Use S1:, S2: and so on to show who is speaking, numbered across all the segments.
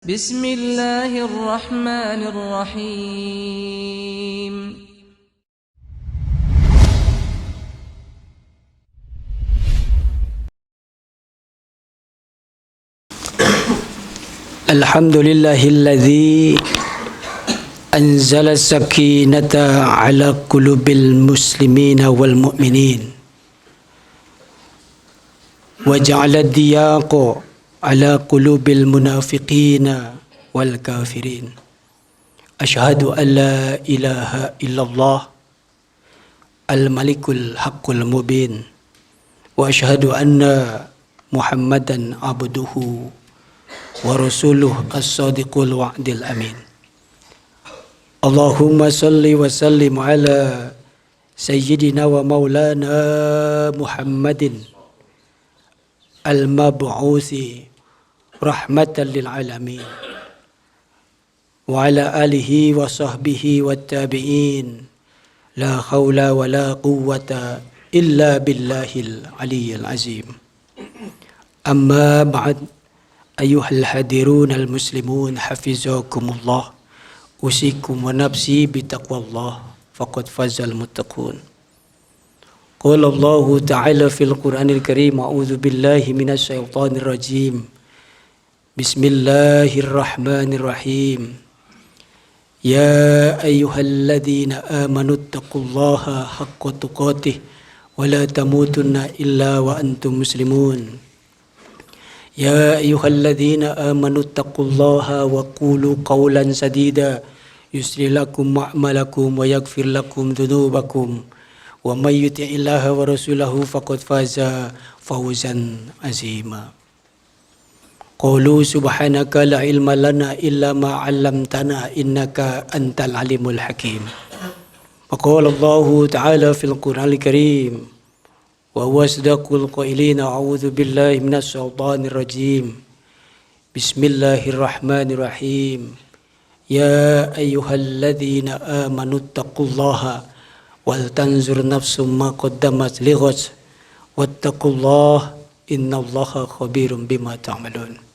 S1: بسم الله الرحمن الرحيم
S2: الحمد لله الذي أنزل السكينة على قلوب المسلمين والمؤمنين وجعل الضياق على قلوب المنافقين والكافرين أشهد أن لا إله إلا الله الملك الحق المبين وأشهد أن محمدا عبده ورسوله الصادق الوعد الأمين اللهم صل وسلم على سيدنا ومولانا محمد المبعوث رحمة للعالمين وعلى آله وصحبه والتابعين لا حول ولا قوة إلا بالله العلي العظيم أما بعد أيها الحاضرون المسلمون حفظكم الله أوصيكم ونفسي بتقوى الله فقد فاز المتقون قال الله تعالى في القرآن الكريم أعوذ بالله من الشيطان الرجيم بسم الله الرحمن الرحيم يا أيها الذين آمنوا اتقوا الله حق تقاته ولا تموتن إلا وأنتم مسلمون يا أيها الذين آمنوا اتقوا الله وقولوا قولا سديدا يسر لكم أعمالكم ويغفر لكم ذنوبكم ومن يطع الله ورسوله فقد فاز فوزا عظيما قولوا سبحانك لا علم لنا إلا ما علمتنا إنك أنت العليم الحكيم وقال الله تعالى في القرآن الكريم وهو أصدق القائلين أعوذ بالله من الشيطان الرجيم بسم الله الرحمن الرحيم يا أيها الذين آمنوا اتقوا الله ولتنظر نفس ما قدمت لغد واتقوا الله إن الله خبير بما تعملون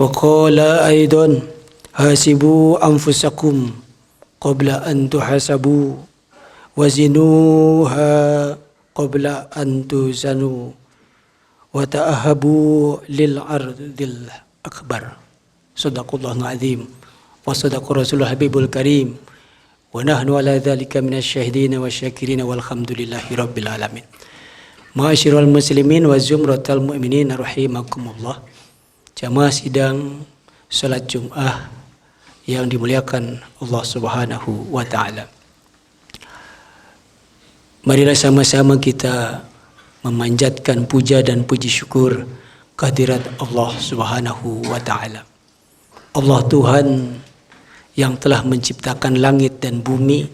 S2: وقال أيضا حاسبوا أنفسكم قبل أن تحاسبوا وزنوها قبل أن توزنوا وتأهبوا للعرض الأكبر صدق الله العظيم وصدق رسول الحبيب الكريم ونحن على ذلك من الشاهدين والشاكرين والحمد لله رب العالمين Ma'asyiral muslimin wa zumratal mu'minin rahimakumullah. Jamaah sidang salat Jumat yang dimuliakan Allah Subhanahu wa taala. Marilah sama-sama kita memanjatkan puja dan puji syukur kehadirat Allah Subhanahu wa taala. Allah Tuhan yang telah menciptakan langit dan bumi,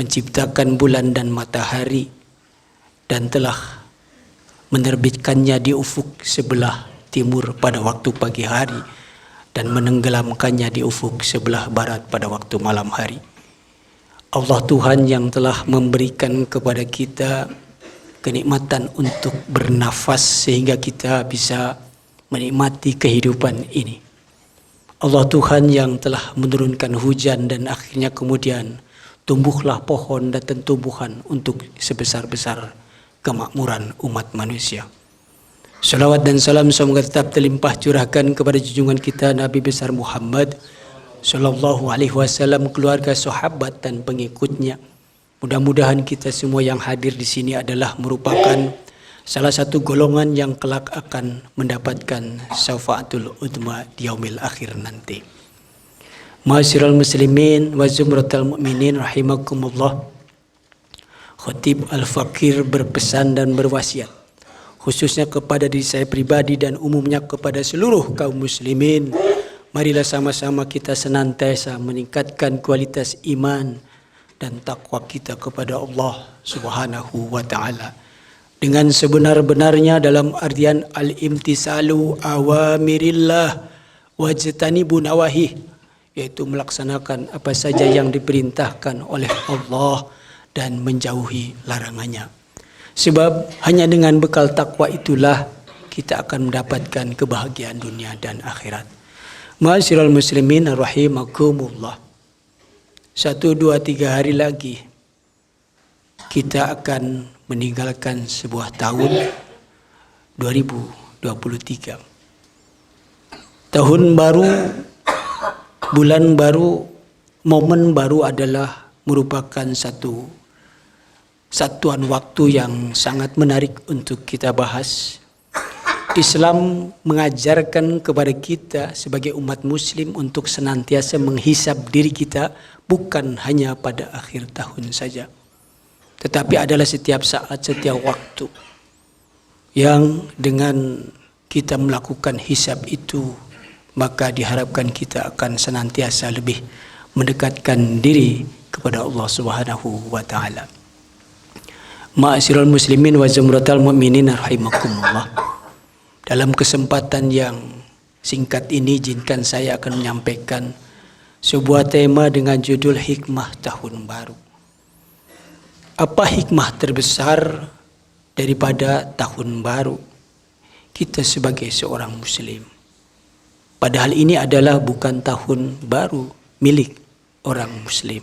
S2: menciptakan bulan dan matahari, dan telah menerbitkannya di ufuk sebelah timur pada waktu pagi hari dan menenggelamkannya di ufuk sebelah barat pada waktu malam hari. Allah Tuhan yang telah memberikan kepada kita kenikmatan untuk bernafas sehingga kita bisa menikmati kehidupan ini. Allah Tuhan yang telah menurunkan hujan dan akhirnya kemudian tumbuhlah pohon dan tumbuhan untuk sebesar-besar kemakmuran umat manusia. Salawat dan salam semoga tetap terlimpah curahkan kepada junjungan kita Nabi besar Muhammad Sallallahu Alaihi Wasallam, keluarga, sahabat dan pengikutnya. Mudah-mudahan kita semua yang hadir di sini adalah merupakan salah satu golongan yang kelak akan mendapatkan syafaatul udma di yaumil akhir nanti. Ma'asyiral muslimin wa zumratal mu'minin rahimakumullah. Khatib Al-Fakir berpesan dan berwasiat khususnya kepada diri saya pribadi dan umumnya kepada seluruh kaum muslimin. Marilah sama-sama kita senantiasa meningkatkan kualitas iman dan takwa kita kepada Allah Subhanahu wa taala dengan sebenar-benarnya dalam artian al-imtisalu awamirillah wajtanibu nawahih, yaitu melaksanakan apa saja yang diperintahkan oleh Allah dan menjauhi larangannya. Sebab hanya dengan bekal takwa itulah kita akan mendapatkan kebahagiaan dunia dan akhirat. Ma'asyiral muslimin rahimakumullah. 1, 2, 3 hari lagi kita akan meninggalkan sebuah tahun 2023. Tahun baru, bulan baru, momen baru adalah merupakan satu satuan waktu yang sangat menarik untuk kita bahas. Islam mengajarkan kepada kita sebagai umat muslim untuk senantiasa menghisab diri kita bukan hanya pada akhir tahun saja, tetapi adalah setiap saat, setiap waktu, yang dengan kita melakukan hisab itu maka diharapkan kita akan senantiasa lebih mendekatkan diri kepada Allah Subhanahu wa taala. Ma'asyiral muslimin wa zumratal mu'minin rahimakumullah. Dalam kesempatan yang singkat ini izinkan saya akan menyampaikan sebuah tema dengan judul hikmah tahun baru. Apa hikmah terbesar daripada tahun baru kita sebagai seorang muslim? Padahal ini adalah bukan tahun baru milik orang muslim.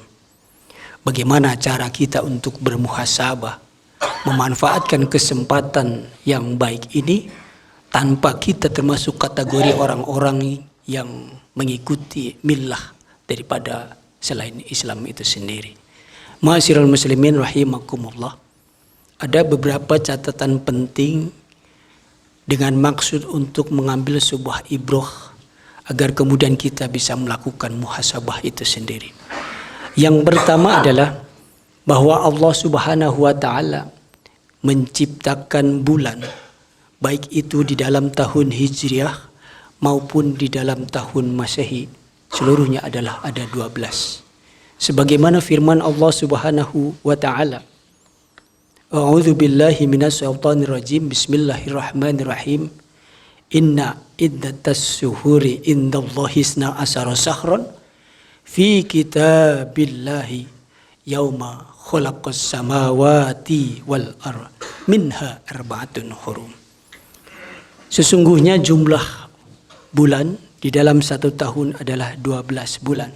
S2: Bagaimana cara kita untuk bermuhasabah, memanfaatkan kesempatan yang baik ini tanpa kita termasuk kategori orang-orang yang mengikuti millah daripada selain Islam itu sendiri. Ma'asyiral muslimin rahimakumullah. Ada beberapa catatan penting dengan maksud untuk mengambil sebuah ibrah agar kemudian kita bisa melakukan muhasabah itu sendiri. Yang pertama adalah bahwa Allah Subhanahu wa taala menciptakan bulan, baik itu di dalam tahun Hijriah maupun di dalam tahun Masehi, seluruhnya adalah ada 12. Sebagaimana firman Allah Subhanahu wa taala, A'udzu billahi minasyaitonir rajim. Bismillahirrahmanirrahim. Inna iddatas syuhuri indallahi 12 syahran fi kitabillahi yauma khalaqas samawati wal ardh minha arba'atun hurum. Sesungguhnya jumlah bulan di dalam satu tahun adalah 12 bulan.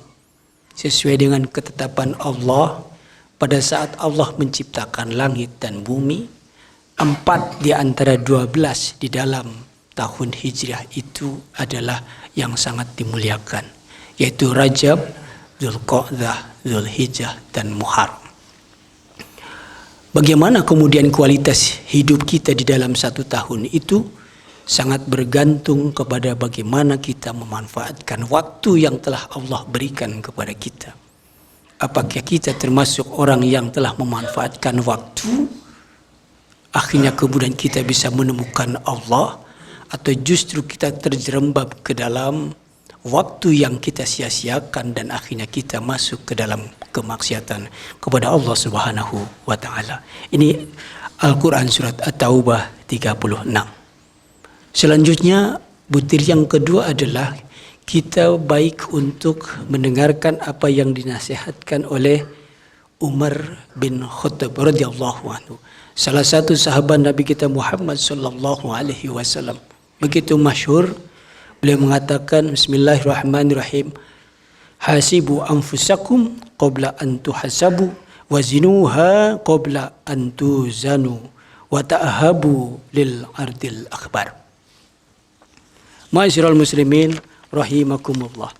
S2: Sesuai dengan ketetapan Allah pada saat Allah menciptakan langit dan bumi, 4 di antara 12 di dalam tahun Hijriah itu adalah yang sangat dimuliakan, yaitu Rajab, Dzulqa'dah, Dzulhijjah, dan Muharram. Bagaimana kemudian kualitas hidup kita di dalam satu tahun itu sangat bergantung kepada bagaimana kita memanfaatkan waktu yang telah Allah berikan kepada kita. Apakah kita termasuk orang yang telah memanfaatkan waktu, akhirnya kemudian kita bisa menemukan Allah, atau justru kita terjerembab ke dalam waktu yang kita sia-siakan dan akhirnya kita masuk ke dalam kemaksiatan kepada Allah Subhanahu wa taala. Ini Al-Qur'an surat At-Taubah 36. Selanjutnya butir yang kedua adalah kita baik untuk mendengarkan apa yang dinasihatkan oleh Umar bin Khattab radhiyallahu anhu, salah satu sahabat Nabi kita Muhammad sallallahu alaihi wasallam. Begitu masyhur, beliau mengatakan bismillahirrahmanirrahim, hasibu anfusakum qabla an tuhasabu wazinuha qabla an tuzanu wa ta'habu lil ardil akhbar. Ma'asyiral muslimin rahimakumullah.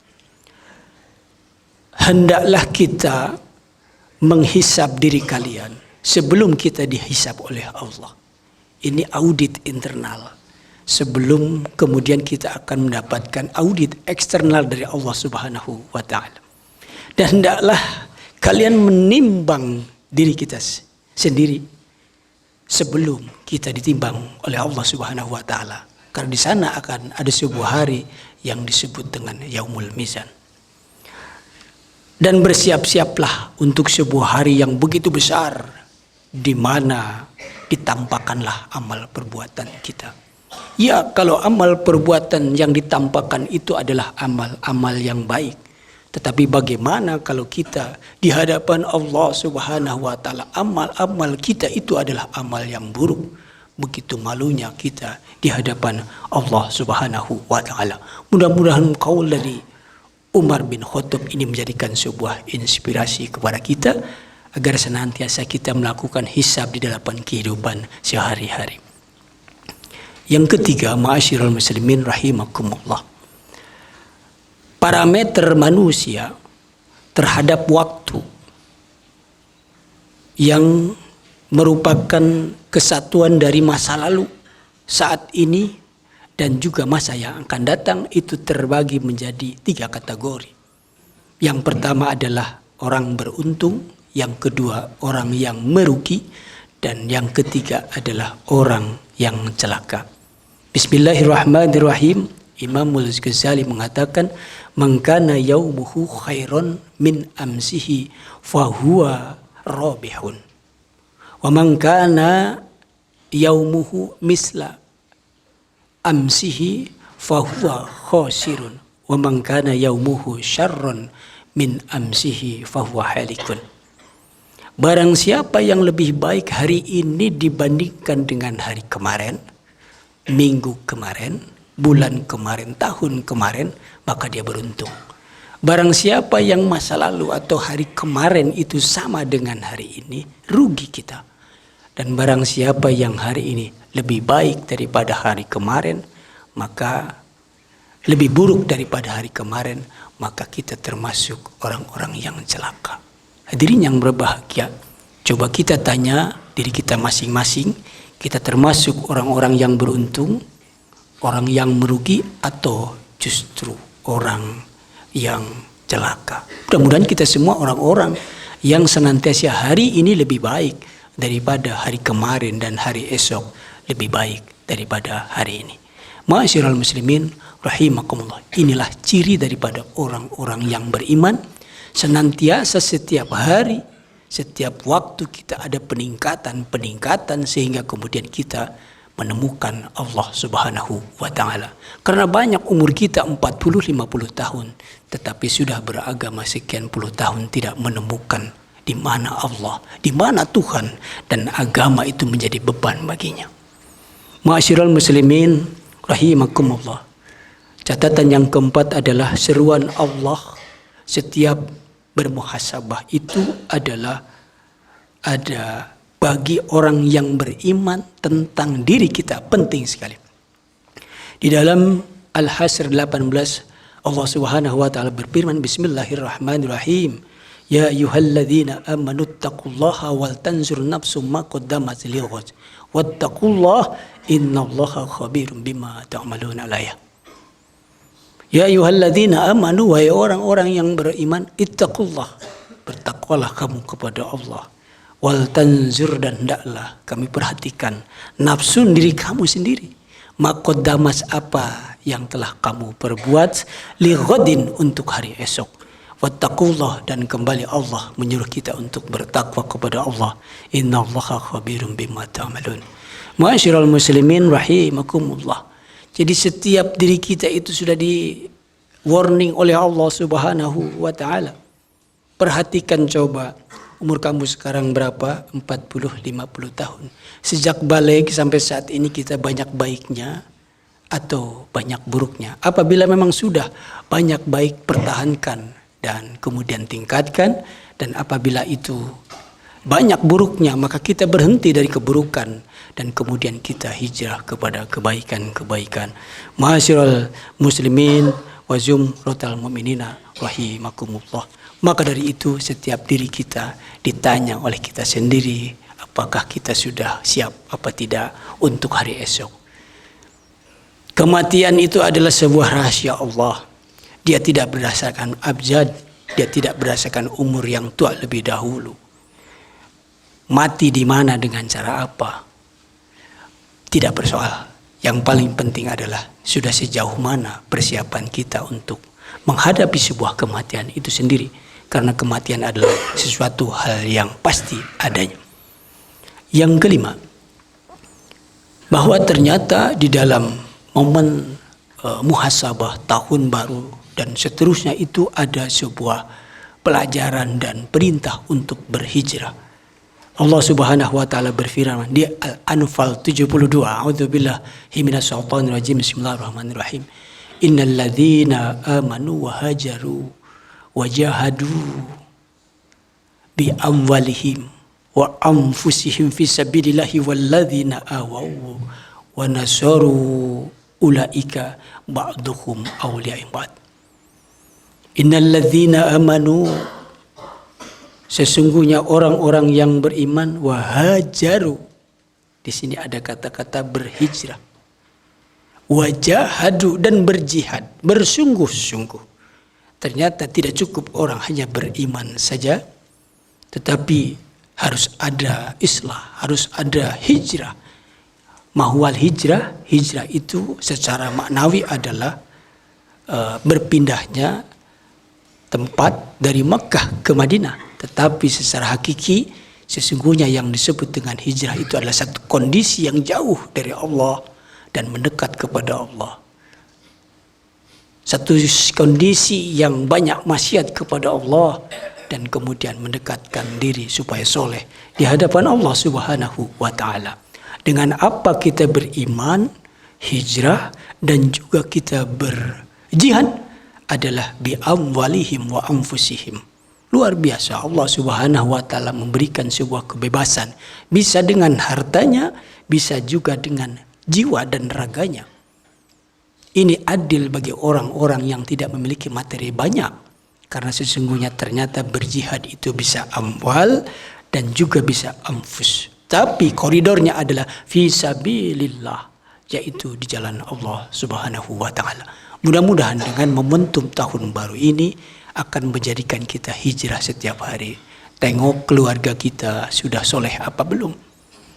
S2: Hendaklah kita menghisab diri kalian sebelum kita dihisab oleh Allah. Ini audit internal. Sebelum kemudian kita akan mendapatkan audit eksternal dari Allah Subhanahu wa taala. Dan hendaklah kalian menimbang diri kita sendiri sebelum kita ditimbang oleh Allah Subhanahu wa taala. Karena di sana akan ada sebuah hari yang disebut dengan Yaumul Mizan. Dan bersiap-siaplah untuk sebuah hari yang begitu besar di mana ditampakkanlah amal perbuatan kita. Ya, kalau amal perbuatan yang ditampakkan itu adalah amal-amal yang baik. Tetapi bagaimana kalau kita di hadapan Allah Subhanahu wa taala amal-amal kita itu adalah amal yang buruk? begitu malunya kita di hadapan Allah Subhanahu wa taala. Mudah-mudahan kaul dari Umar bin Khattab ini menjadikan sebuah inspirasi kepada kita agar senantiasa kita melakukan hisab di dalam kehidupan sehari-hari. Yang ketiga, ma'asyiral muslimin rahimakumullah. Parameter manusia terhadap waktu yang merupakan kesatuan dari masa lalu, saat ini, dan juga masa yang akan datang itu terbagi menjadi 3 kategori. Yang pertama adalah orang beruntung, yang kedua orang yang merugi, dan yang ketiga adalah orang yang celaka. Bismillahirrahmanirrahim. Imamul Ghazali mengatakan, "Man kana yaumuhu khairon min amsihi fahuwa rabihun. Wa man kana yaumuhu misla amsihi fahuwa khasirun. Wa man kana yaumuhu syarrun min amsihi fahuwa halikun." Barang siapa yang lebih baik hari ini dibandingkan dengan hari kemarin, minggu kemarin, bulan kemarin, tahun kemarin, maka dia beruntung. Barang siapa yang masa lalu atau hari kemarin itu sama dengan hari ini, rugi kita. Dan barang siapa yang hari ini lebih baik daripada hari kemarin, maka lebih buruk daripada hari kemarin, maka kita termasuk orang-orang yang celaka. Hadirin yang berbahagia, coba kita tanya diri kita masing-masing, kita termasuk orang-orang yang beruntung, orang yang merugi, atau justru orang yang celaka. Mudah-mudahan kita semua orang-orang yang senantiasa hari ini lebih baik daripada hari kemarin dan hari esok lebih baik daripada hari ini. Ma'asyiral muslimin rahimakumullah. Inilah ciri daripada orang-orang yang beriman. Senantiasa setiap hari, setiap waktu kita ada peningkatan sehingga kemudian kita menemukan Allah Subhanahu wa taala. Karena banyak umur kita 40-50 tahun, tetapi sudah beragama sekian puluh tahun tidak menemukan di mana Allah, di mana Tuhan, dan agama itu menjadi beban baginya. Ma'asyiral muslimin rahimakumullah. Catatan yang keempat adalah seruan Allah setiap bermuhasabah itu adalah ada bagi orang yang beriman tentang diri kita, penting sekali. Di dalam Al-Hasr 18 Allah Subhanahu wa taala berfirman, Bismillahirrahmanirrahim. Ya ayyuhalladzina amanu taqullaha wal tanzur nafsum ma qaddamat lighad wattaqullaha innallaha khabirum bima ta'maluna. Ya ayyuhalladzina amanu, wahai orang-orang yang beriman, ittaqullah, bertakwalah kamu kepada Allah. Wal tanzur, dan hendaklah kami perhatikan nafsun, diri kamu sendiri, maqaddamas, apa yang telah kamu perbuat, li ghadin, untuk hari esok. Wattaqullah, dan kembali Allah menyuruh kita untuk bertakwa kepada Allah. Innallaha khabirum bima ta'malun. Ma'asyiral muslimin rahimakumullah. Jadi setiap diri kita itu sudah di warning oleh Allah Subhanahu wa taala. Perhatikan coba, umur kamu sekarang berapa? 40-50 tahun. Sejak balik sampai saat ini kita banyak baiknya atau banyak buruknya? Apabila memang sudah banyak baik, pertahankan dan kemudian tingkatkan. Dan apabila itu banyak buruknya, maka kita berhenti dari keburukan dan kemudian kita hijrah kepada kebaikan-kebaikan. Ma'asyiral muslimin wa zumratal mu'minina rahimakumullah. Maka dari itu setiap diri kita ditanya oleh kita sendiri, apakah kita sudah siap apa tidak untuk hari esok. Kematian itu adalah sebuah rahasia Allah. Dia tidak berdasarkan abjad, dia tidak berdasarkan umur yang tua lebih dahulu. Mati di mana, dengan cara apa, tidak bersoal. Yang paling penting adalah sudah sejauh mana persiapan kita untuk menghadapi sebuah kematian itu sendiri. Karena kematian adalah sesuatu hal yang pasti adanya. Yang kelima, bahwa ternyata di dalam momen muhasabah tahun baru dan seterusnya itu ada sebuah pelajaran dan perintah untuk berhijrah. Allah Subhanahu wa taala berfirman di Al-Anfal 72. A'udzubillahi minasyaitonir rajim. Bismillahirrahmanirrahim. Innal ladzina amanu wa hajaru wa jahadu bi amwalihim wa anfusihim fi sabilillahi wal ladzina awaw wa nasaru ulaika ba'duhum awliya'i ba'd. Innal ladzina amanu, sesungguhnya orang-orang yang beriman, wahajaru, di sini ada kata-kata berhijrah, wajahadu, dan berjihad, bersungguh-sungguh. Ternyata tidak cukup orang hanya beriman saja, tetapi harus ada islah, harus ada hijrah. Mahwal hijrah, hijrah itu secara maknawi adalah berpindahnya tempat dari Makkah ke Madinah. Tetapi secara hakiki sesungguhnya yang disebut dengan hijrah itu adalah satu kondisi yang jauh dari Allah dan mendekat kepada Allah. Satu kondisi yang banyak maksiat kepada Allah dan kemudian mendekatkan diri supaya soleh di hadapan Allah Subhanahu wa ta'ala. Dengan apa kita beriman, hijrah, dan juga kita berjihad adalah bi amwalihim wa anfusihim. Luar biasa, Allah Subhanahu wa taala memberikan sebuah kebebasan. Bisa dengan hartanya, bisa juga dengan jiwa dan raganya. Ini adil bagi orang-orang yang tidak memiliki materi banyak. Karena sesungguhnya ternyata berjihad itu bisa amwal dan juga bisa anfus. Tapi koridornya adalah fi sabilillah, yaitu di jalan Allah Subhanahu wa taala. Mudah-mudahan dengan momentum tahun baru ini akan menjadikan kita hijrah setiap hari. Tengok keluarga kita sudah soleh apa belum?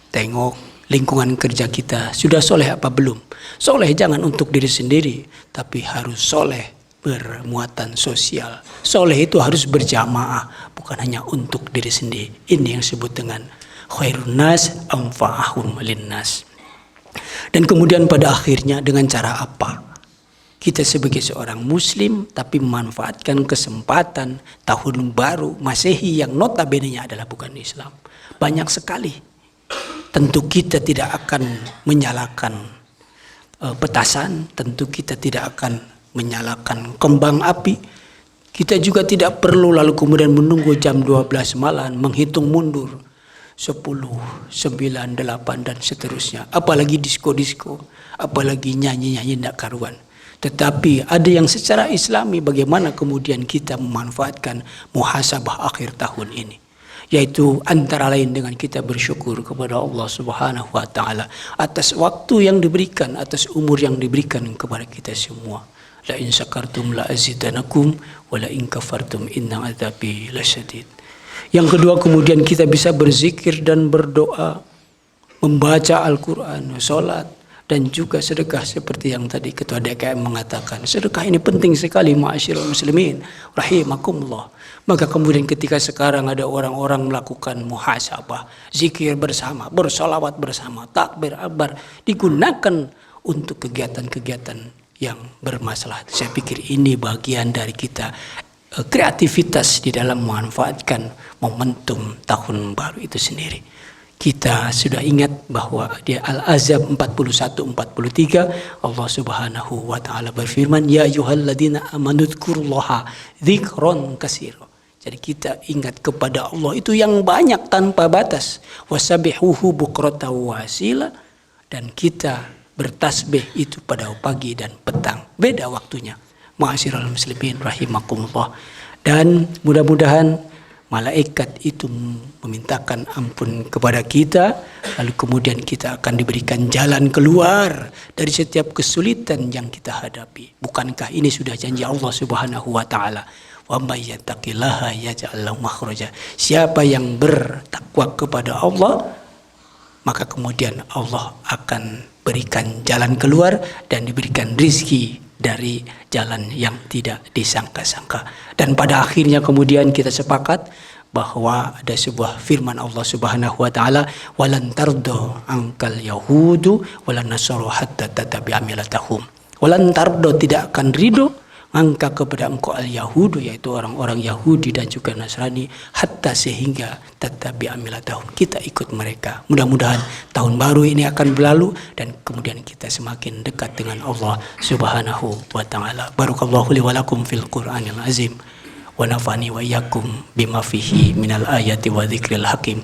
S2: Tengok lingkungan kerja kita sudah soleh apa belum? Soleh jangan untuk diri sendiri, tapi harus soleh bermuatan sosial. Soleh itu harus berjamaah, bukan hanya untuk diri sendiri. Ini yang disebut dengan khairun nas anfa'ahum linnas. Dan kemudian pada akhirnya dengan cara apa? Kita sebagai seorang muslim tapi memanfaatkan kesempatan tahun baru Masehi yang notabene-nya adalah bukan Islam. Banyak sekali. Tentu kita tidak akan menyalakan petasan, tentu kita tidak akan menyalakan kembang api. Kita juga tidak perlu lalu kemudian menunggu jam 12 malam menghitung mundur 10, 9, 8 dan seterusnya. Apalagi disko-disko, apalagi nyanyi-nyanyi tidak karuan. Tetapi ada yang secara islami bagaimana kemudian kita memanfaatkan muhasabah akhir tahun ini. Yaitu antara lain dengan kita bersyukur kepada Allah Subhanahu wa ta'ala atas waktu yang diberikan, atas umur yang diberikan kepada kita semua. La in syakartum la azidanakum wa la in kafartum inna adzabi lasyadid. Yang kedua kemudian kita bisa berzikir dan berdoa, membaca Al-Quran, sholat, dan juga sedekah seperti yang tadi Ketua DKM mengatakan. Sedekah ini penting sekali ma'asyiral muslimin rahimakumullah. Maka kemudian ketika sekarang ada orang-orang melakukan muhasabah, zikir bersama, bersolawat bersama, takbir akbar, digunakan untuk kegiatan-kegiatan yang bermasalah. Saya pikir ini bagian dari kita kreativitas di dalam memanfaatkan momentum tahun baru itu sendiri. Kita sudah ingat bahwa di Al-Ahzab 41-43 Allah Subhanahu wa ta'ala berfirman, ya ayyuhalladzina amanu dzkurullaha dzikron katsira. Jadi kita ingat kepada Allah itu yang banyak tanpa batas. Wasabihuhu bukratan wa asila, dan kita bertasbih itu pada pagi dan petang. Beda waktunya. Ma'asyiral muslimin rahimakumullah. Dan mudah-mudahan malaikat itu memintakan ampun kepada kita, lalu kemudian kita akan diberikan jalan keluar dari setiap kesulitan yang kita hadapi. Bukankah ini sudah janji Allah Subhanahu wa ta'ala? Wa may yattaqillaha yaj'al lahu makhraja. Siapa yang bertakwa kepada Allah, maka kemudian Allah akan berikan jalan keluar dan diberikan rizki dari jalan yang tidak disangka-sangka. Dan pada akhirnya kemudian kita sepakat bahwa ada sebuah firman Allah Subhanahu wa taala, walan tardo angkal yahudu walan nasaru hatta tatabi'a millatahum. Walan tardo, tidak akan ridho angkat kepada engkau al-Yahudu, yaitu orang-orang Yahudi dan juga Nasrani, hatta sehingga tatabi amilatahum, kita ikut mereka. Mudah-mudahan tahun baru ini akan berlalu dan kemudian kita semakin dekat dengan Allah Subhanahu wa taala. Barakallahu li wa lakum fil Qur'anil azim wa nafani wa iyyakum bima fihi minal ayati wa dzikril hakim.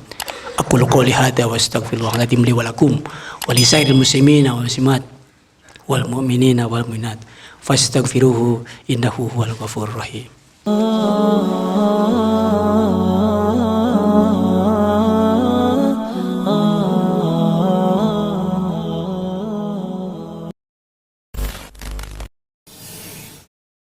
S2: Aqulu qouli hadza wa astaghfirullahaladzim li wa lakum wa li sairil muslimina wal muslimat wal mu'minina wal mu'minat fastaghfiruhu innahu huwal ghafurur rahim.